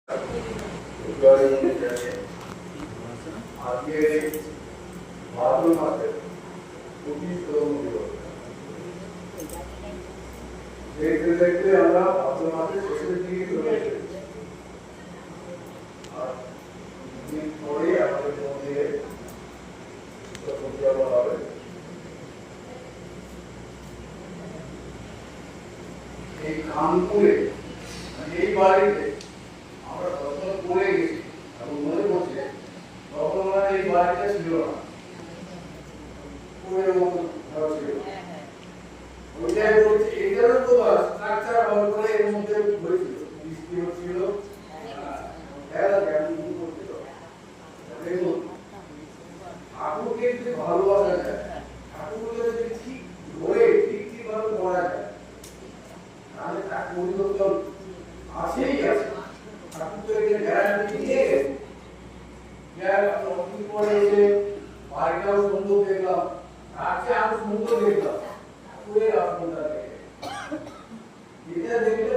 আজকে ভাদ্র মাসের 25তম দিবস। দেখতে দেখতে আমরা ভাদ্র মাসের শেষের দিকে চলে এসেছি। আর দিন পরে আমাদের মন্দিরে পূজা করা হবে। এই খানপুরে এই বাড়িতে আমরা প্রথম পড়ে গেছি এবং মনে পড়ছে তখন আমরা এই বাড়িটা ছিল না, পুরো মতো ঘর ছিল। ওইটাই বলছি এটারও তো স্ট্রাকচার ভালো করে এর মধ্যে হয়েছিল, বৃষ্টি হচ্ছিল, খেলা কেমন করছিল। দেখুন ঠাকুরকে যদি ভালোবাসা যায়, ঠাকুরকে যদি ঠিক ধরে ঠিক ঠিকভাবে করা যায়, তাহলে তার পরিবর্তন আছেই আছে। ঠাকুর তো এটা গ্যারান্টি দিয়ে গেছে। অনেকদিন পরে এসে বাড়িটাও সুন্দর দেখলাম, তার চেয়ে আরো সুন্দর দেখলাম ঠাকুরের আপনারা দেখে। এটা দেখলে